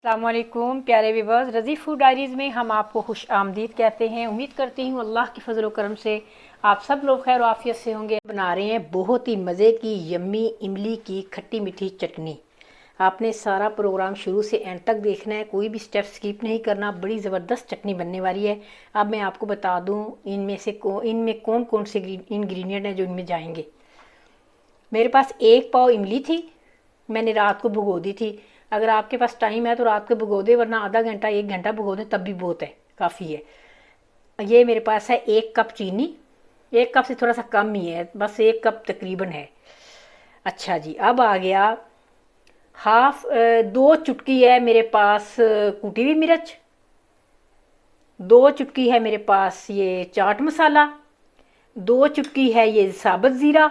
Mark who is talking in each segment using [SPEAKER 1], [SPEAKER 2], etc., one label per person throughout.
[SPEAKER 1] अस्सलामुअलैकुम प्यारे व्यूअर्स, रज़ी फूड डायरीज़ में हम आपको खुश आमदीद कहते हैं। उम्मीद करती हूँ अल्लाह की फजल व करम से आप सब लोग खैर आफियत से होंगे। बना रहे हैं बहुत ही मज़े की यम्मी इमली की खट्टी मीठी चटनी। आपने सारा प्रोग्राम शुरू से एंड तक देखना है, कोई भी स्टेप स्किप नहीं करना। बड़ी ज़बरदस्त चटनी बनने वाली है। अब मैं आपको बता दूँ इनमें कौन कौन से इंग्रेडिएंट हैं जो इनमें जाएंगे। मेरे पास 1 पाव इमली थी, मैंने रात को भिगो दी थी। अगर आपके पास टाइम है तो रात को भिगो दे, वरना आधा घंटा 1 घंटा भिगो दें तब भी बहुत है, काफ़ी है। ये मेरे पास है 1 कप चीनी, 1 कप से थोड़ा सा कम ही है, बस 1 कप तकरीबन है। अच्छा जी, अब आ गया 2 चुटकी है मेरे पास कुटी हुई मिर्च, 2 चुटकी है मेरे पास ये चाट मसाला, 2 चुटकी है ये साबुत ज़ीरा,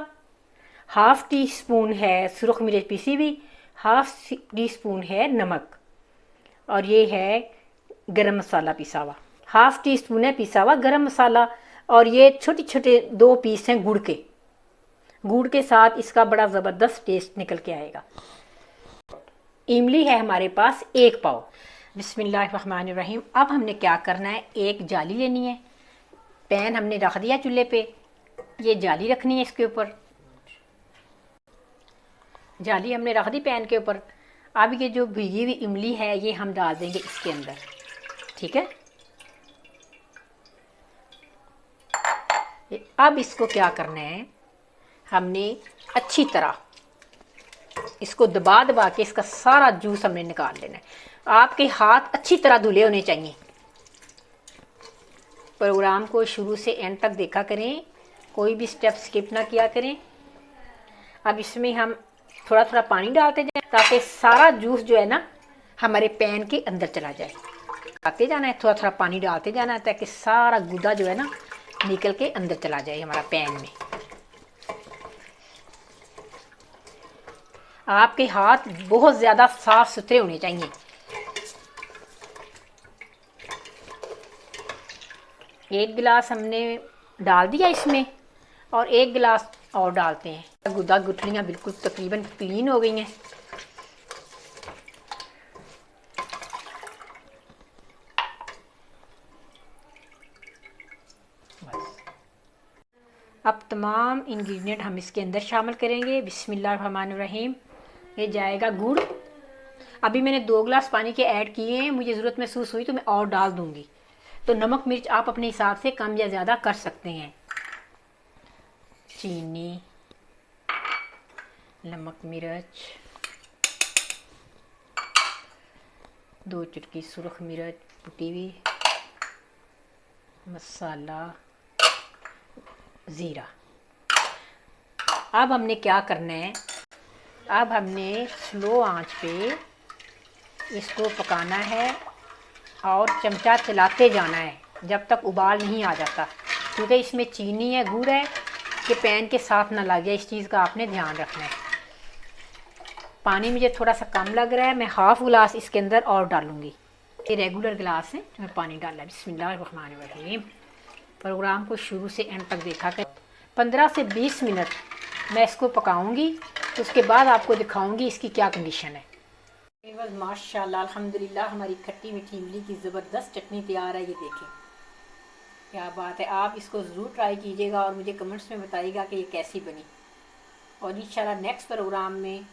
[SPEAKER 1] हाफ़ टी स्पून है सुरख मिर्च पीसी हुई, हाफ़ टी स्पून है नमक, और ये है गरम मसाला पिसा हुआ, हाफ़ टी स्पून है पिसा हुआ गरम मसाला। और ये छोटे छोटे 2 पीस हैं गुड़ के साथ इसका बड़ा ज़बरदस्त टेस्ट निकल के आएगा। इमली है हमारे पास 1 पाव। बिस्मिल्लाहिर्रहमानिर्रहीम। अब हमने क्या करना है, एक जाली लेनी है, पैन हमने रख दिया चूल्हे पे, ये जाली रखनी है इसके ऊपर, जाली हमने रख दी पैन के ऊपर। अब ये जो भीगी हुई इमली है ये हम डाल देंगे इसके अंदर, ठीक है। अब इसको क्या करना है, हमने अच्छी तरह इसको दबा दबा के इसका सारा जूस हमने निकाल लेना है। आपके हाथ अच्छी तरह धुले होने चाहिए। प्रोग्राम को शुरू से एंड तक देखा करें, कोई भी स्टेप स्किप ना किया करें। अब इसमें हम थोड़ा थोड़ा पानी डालते जाएं ताकि सारा जूस जो है ना हमारे पैन के अंदर चला जाए। डालते जाना है, थोड़ा थोड़ा पानी डालते जाना है ताकि सारा गुदा जो है ना निकल के अंदर चला जाए हमारा पैन में। आपके हाथ बहुत ज़्यादा साफ सुथरे होने चाहिए। एक गिलास हमने डाल दिया इसमें, और 1 गिलास और डालते हैं। गुदा गुठलियाँ बिल्कुल तकरीबन क्लीन हो गई हैं। अब तमाम इंग्रेडिएंट हम इसके अंदर शामिल करेंगे। बिस्मिल्लाहिर्रहमानिर्रहीम। ये जाएगा गुड़। अभी मैंने 2 गिलास पानी के ऐड किए हैं, मुझे ज़रूरत महसूस हुई तो मैं और डाल दूँगी। तो नमक मिर्च आप अपने हिसाब से कम या ज़्यादा कर सकते हैं। चीनी, नमक मिर्च, 2 चुटकी सुरख मिर्च कुटी हुई, मसाला ज़ीरा। अब हमने क्या करना है, अब हमने स्लो आंच पे इसको पकाना है और चमचा चलाते जाना है जब तक उबाल नहीं आ जाता, क्योंकि इसमें चीनी है, गुड़ है, कि पैन के साथ ना लगे। इस चीज़ का आपने ध्यान रखना है। पानी मुझे थोड़ा सा कम लग रहा है, मैं हाफ़ गिलास इसके अंदर और डालूँगी। ये रेगुलर गिलास है मैं पानी डाला। बिस्मिल्लाहिर्रहमानिर्रहीम। प्रोग्राम को शुरू से एंड तक देखा कर 15 से 20 मिनट मैं इसको पकाऊंगी, उसके बाद आपको दिखाऊंगी इसकी क्या कंडीशन है। माशाल्लाह अल्हम्दुलिल्लाह हमारी खट्टी मीठी इमली की ज़बरदस्त चटनी तैयार है। ये देखें क्या बात है। आप इसको ज़रूर ट्राई कीजिएगा और मुझे कमेंट्स में बताइएगा कि ये कैसी बनी। और इंशाल्लाह नेक्स्ट प्रोग्राम में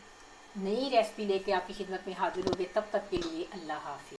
[SPEAKER 1] नई रेसिपी लेके आपकी खिदमत में हाजिर होंगे। तब तक के लिए अल्लाह हाफ़िज़।